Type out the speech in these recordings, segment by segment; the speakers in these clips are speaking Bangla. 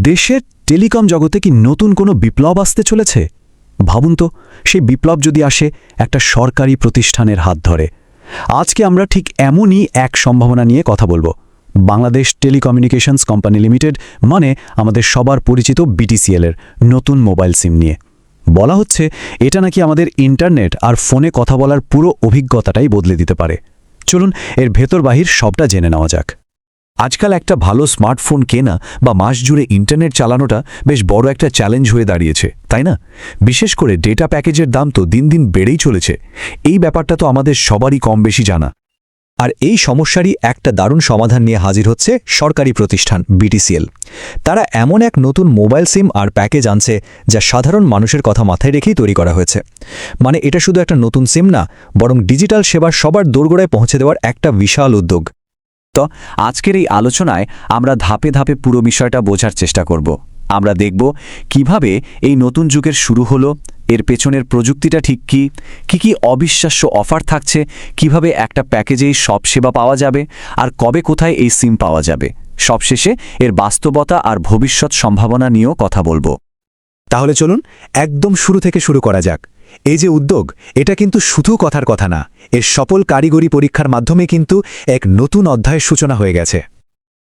দেশের টেলিকম জগতে কি নতুন কোনো বিপ্লব আসতে চলেছে? ভাবুন তো, সেই বিপ্লব যদি আসে একটা সরকারি প্রতিষ্ঠানের হাত ধরে। আজকে আমরা ঠিক এমনই এক সম্ভাবনা নিয়ে কথা বলবো। বাংলাদেশ টেলিকমিউনিকেশনস কোম্পানি লিমিটেড, মানে আমাদের সবার পরিচিত বিটিসিএল এর নতুন মোবাইল সিম নিয়ে। বলা হচ্ছে এটা নাকি আমাদের ইন্টারনেট আর ফোনে কথা বলার পুরো অভিজ্ঞতাটাই বদলে দিতে পারে। চলুন এর ভেতর বাহির সবটা জেনে নেওয়া যাক। আজকাল একটা ভালো স্মার্টফোন কেনা বা মাস জুড়ে ইন্টারনেট চালানোটা বেশ বড় একটা চ্যালেঞ্জ হয়ে দাঁড়িয়েছে, তাই না? বিশেষ করে ডেটা প্যাকেজের দাম তো দিন দিন বেড়েই চলেছে। এই ব্যাপারটা তো আমাদের সবারই কম বেশি জানা। আর এই সমস্যারই একটা দারুণ সমাধান নিয়ে হাজির হচ্ছে সরকারি প্রতিষ্ঠান বিটিসিএল। তারা এমন এক নতুন মোবাইল সিম আর প্যাকেজ আনছে যা সাধারণ মানুষের কথা মাথায় রেখেই তৈরি করা হয়েছে। মানে এটা শুধু একটা নতুন সিম না, বরং ডিজিটাল সেবা সবার দোরগোড়ায় পৌঁছে দেওয়ার একটা বিশাল উদ্যোগ। তো আজকের এই আলোচনায় আমরা ধাপে ধাপে পুরো বিষয়টা বোঝার চেষ্টা করব। আমরা দেখব কিভাবে এই নতুন যুগের শুরু হলো, এর পেছনের প্রযুক্তিটা ঠিক কি অবিশ্বাস্য অফার থাকছে, কিভাবে একটা প্যাকেজেই সব সেবা পাওয়া যাবে, আর কবে কোথায় এই সিম পাওয়া যাবে। সবশেষে এর বাস্তবতা আর ভবিষ্যৎ সম্ভাবনা নিয়েও কথা বলবো। তাহলে চলুন একদম শুরু থেকে শুরু করা যাক। এই যে উদ্যোগ, এটা কিন্তু শুধু কথার কথা না, এর সফল কারিগরি পরীক্ষার মাধ্যমে কিন্তু এক নতুন অধ্যায়ের সূচনা হয়ে গেছে।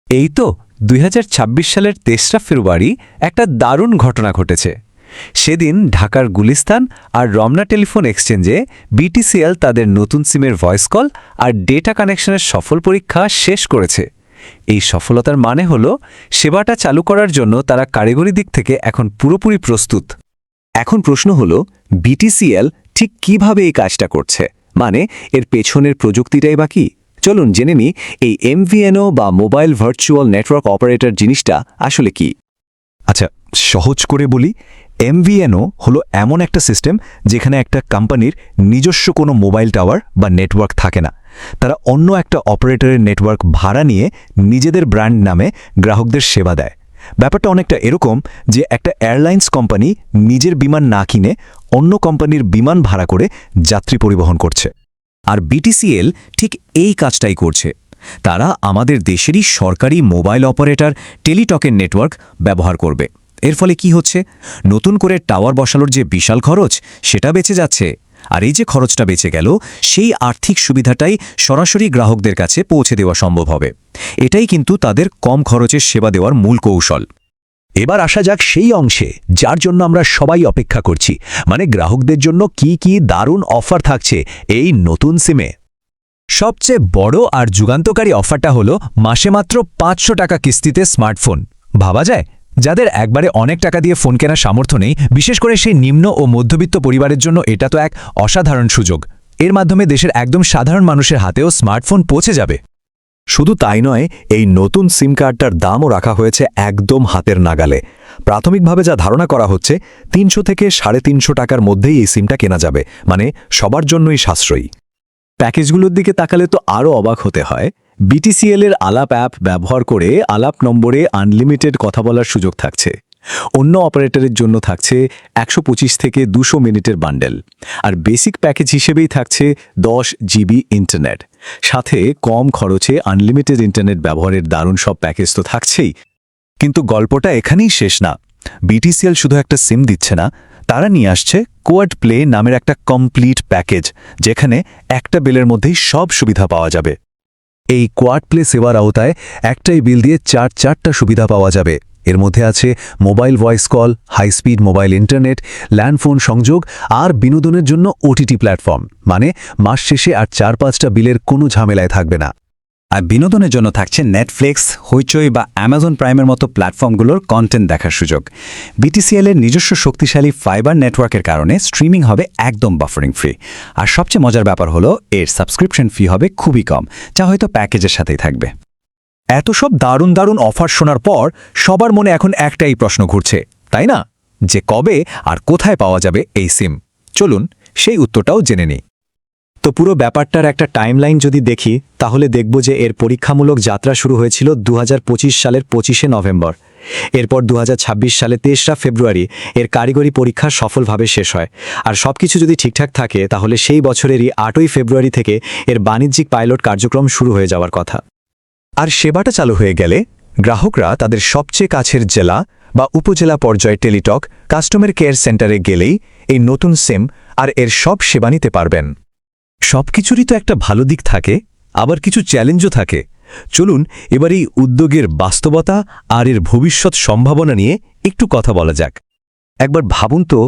এই তো 2026 সালের 23 ফেব্রুয়ারি একটা দারুণ ঘটনা ঘটেছে। সেদিন ঢাকার গুলিস্তান আর রমনা টেলিফোন এক্সচেঞ্জে বিটিসিএল তাদের নতুন সিমের ভয়েস কল আর ডেটা কানেকশনের সফল পরীক্ষা শেষ করেছে। এই সফলতার মানে হলো সেবাটা চালু করার জন্য তারা কারিগরি দিক থেকে এখন পুরোপুরি প্রস্তুত। এখন প্রশ্ন হলো, বিটিসিএল ঠিক কিভাবে এই কাজটা করছে, মানে এর পেছনের প্রযুক্তিটাই বা কি? চলুন জেনে নিই এই এমভিএনও বা মোবাইল ভার্চুয়াল নেটওয়ার্ক অপারেটর জিনিসটা আসলে কি। আচ্ছা, সহজ করে বলি, এমভিএনও হলো এমন একটা সিস্টেম যেখানে একটা কোম্পানির নিজস্ব কোনো মোবাইল টাওয়ার বা নেটওয়ার্ক থাকে না। তারা অন্য একটা অপারেটরের নেটওয়ার্ক ভাড়া নিয়ে নিজেদের ব্র্যান্ড নামে গ্রাহকদের সেবা দেয়। ব্যাপারটা অনেকটা এরকম যে একটা এয়ারলাইন্স কোম্পানি নিজের বিমান না কিনে অন্য কোম্পানির বিমান ভাড়া করে যাত্রী পরিবহন করছে। আর বিটিসিএল ঠিক এই কাজটাই করছে। তারা আমাদের দেশেরই সরকারি মোবাইল অপারেটর টেলিটকের নেটওয়ার্ক ব্যবহার করবে। এর ফলে কি হচ্ছে, নতুন করে টাওয়ার বসানোর যে বিশাল খরচ সেটা বেঁচে যাচ্ছে। আর এই যে খরচটা বেঁচে গেল, সেই আর্থিক সুবিধাটাই সরাসরি গ্রাহকদের কাছে পৌঁছে দেওয়া সম্ভব হবে। এটাই কিন্তু তাদের কম খরচের সেবা দেওয়ার মূল কৌশল। এবার আসা যাক সেই অংশে যার জন্য আমরা সবাই অপেক্ষা করছি, মানে গ্রাহকদের জন্য কি কি দারুণ অফার থাকছে এই নতুন সিমে। সবচেয়ে বড় আর যুগান্তকারী অফারটা হলো মাসে মাত্র 500 টাকা কিস্তিতে স্মার্টফোন। ভাবা যায়, যাদের একবারে অনেক টাকা দিয়ে ফোন কেনার সামর্থ্য নেই, বিশেষ করে সেই নিম্ন ও মধ্যবিত্ত পরিবারের জন্য এটা তো এক অসাধারণ সুযোগ। এর মাধ্যমে দেশের একদম সাধারণ মানুষের হাতেও স্মার্টফোন পৌঁছে যাবে। শুধু তাই নয়, এই নতুন সিম কার্ডটার দামও রাখা হয়েছে একদম হাতের নাগালে। প্রাথমিকভাবে যা ধারণা করা হচ্ছে, 300 থেকে 350 টাকার মধ্যেই এই সিমটা কেনা যাবে, মানে সবার জন্যই সাশ্রয়ী। প্যাকেজগুলোর দিকে তাকালে তো আরও অবাক হতে হয়। বিটিসিএল এর আলাপ অ্যাপ ব্যবহার করে আলাপ নম্বরে আনলিমিটেড কথা বলার সুযোগ থাকছে। অন্য অপারেটরের জন্য থাকছে 125 থেকে 200 মিনিটের বান্ডেল। আর বেসিক প্যাকেজ হিসেবেই থাকছে 10 জিবি ইন্টারনেট। সাথে কম খরচে আনলিমিটেড ইন্টারনেট ব্যবহারের দারুণ সব প্যাকেজ তো থাকছেই। কিন্তু গল্পটা এখানেই শেষ না। বিটিসিএল শুধু একটা সিম দিচ্ছে না, তারা নিয়ে আসছে কোয়াড প্লে নামের একটা কমপ্লিট প্যাকেজ, যেখানে একটা বিলের মধ্যেই সব সুবিধা পাওয়া যাবে। এই কোয়াড প্লে সেবার আওতায় একটাই বিল দিয়ে চারটা সুবিধা পাওয়া যাবে। এর মধ্যে আছে mobile voice call, high speed mobile internet, landphone সংযোগ আর বিনোদনের জন্য ওটিটি প্ল্যাটফর্ম। মানে মাস শেষে আর 4-5টা বিলের কোনো ঝামেলায় থাকবে না। আর বিনোদনের জন্য থাকছে নেটফ্লিক্স, হইচই বা অ্যামাজন প্রাইমের মতো প্ল্যাটফর্মগুলোর কন্টেন্ট দেখার সুযোগ। বিটিসিএলের নিজস্ব শক্তিশালী ফাইবার নেটওয়ার্কের কারণে স্ট্রিমিং হবে একদম বাফারিং ফ্রি। আর সবচেয়ে মজার ব্যাপার হলো এর সাবস্ক্রিপশন ফি হবে খুবই কম, যা হয়তো প্যাকেজের সাথেই থাকবে। এত সব দারুণ দারুণ অফার শোনার পর সবার মনে এখন একটাই প্রশ্ন ঘুরছে, তাই না? যে কবে আর কোথায় পাওয়া যাবে এই সিম। চলুন সেই উত্তরটাও জেনে নিই। তো পুরো ব্যাপারটার একটা টাইমলাইন যদি দেখি, তাহলে দেখব যে এর পরীক্ষামূলক যাত্রা শুরু হয়েছিল 2025 সালের 25শে নভেম্বর। এরপর 2026 সালে 23 ফেব্রুয়ারি এর কারিগরি পরীক্ষা সফলভাবে শেষ হয়। আর সবকিছু যদি ঠিকঠাক থাকে, তাহলে সেই বছরেরই 8ই ফেব্রুয়ারি থেকে এর বাণিজ্যিক পাইলট কার্যক্রম শুরু হয়ে যাওয়ার কথা। আর সেবাটা চালু হয়ে গেলে গ্রাহকরা তাদের সবচেয়ে কাছের জেলা বা উপজেলা পর্যায়ে টেলিটক কাস্টমার কেয়ার সেন্টারে গেলেই এই নতুন সিম আর এর সব সেবা নিতে পারবেন। সবকিছুরই তো একটা ভালো দিক থাকে, আবার কিছু চ্যালেঞ্জও থাকে। চলুন এবার এই উদ্যোগের বাস্তবতা আর এর ভবিষ্যৎ সম্ভাবনা নিয়ে একটু কথা বলা যাক। একবার ভাবুন তো,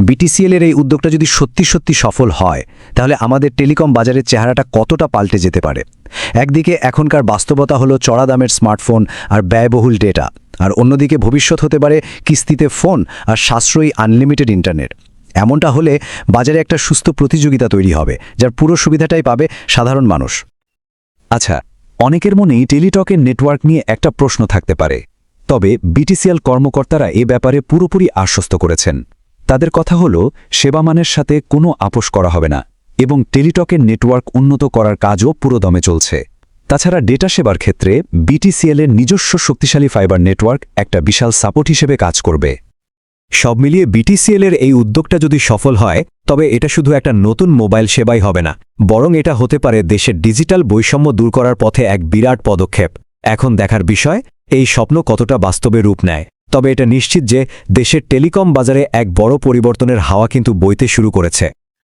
বিটিসিএলের এই উদ্যোগটা যদি সত্যি সত্যি সফল হয়, তাহলে আমাদের টেলিকম বাজারের চেহারাটা কতটা পাল্টে যেতে পারে। একদিকে এখনকার বাস্তবতা হলো চড়া দামের স্মার্টফোন আর ব্যয়বহুল ডেটা, আর অন্যদিকে ভবিষ্যৎ হতে পারে কিস্তিতে ফোন আর সাশ্রয়ী আনলিমিটেড ইন্টারনেট। এমনটা হলে বাজারে একটা সুস্থ প্রতিযোগিতা তৈরি হবে, যার পুরো সুবিধাটাই পাবে সাধারণ মানুষ। আচ্ছা, অনেকের মনেই টেলিটকের নেটওয়ার্ক নিয়ে একটা প্রশ্ন থাকতে পারে, তবে বিটিসিএল কর্মকর্তারা এ ব্যাপারে পুরোপুরি আশ্বস্ত করেছেন। তাদের কথা হলো সেবামানের সাথে কোনো আপোষ করা হবে না এবং টেলিটকের নেটওয়ার্ক উন্নত করার কাজও পুরোদমে চলছে। তাছাড়া ডেটা সেবার ক্ষেত্রে বিটিসিএলের নিজস্ব শক্তিশালী ফাইবার নেটওয়ার্ক একটা বিশাল সাপোর্ট হিসেবে কাজ করবে। সব মিলিয়ে বিটিসিএলের এই উদ্যোগটা যদি সফল হয়, তবে এটা শুধু একটা নতুন মোবাইল সেবাই হবে না, বরং এটা হতে পারে দেশের ডিজিটাল বৈষম্য দূর করার পথে এক বিরাট পদক্ষেপ। এখন দেখার বিষয় এই স্বপ্ন কতটা বাস্তবে রূপ নেয়। তবে এটা নিশ্চিত যে দেশের টেলিকম বাজারে এক বড় পরিবর্তনের হাওয়া কিন্তু বইতে শুরু করেছে।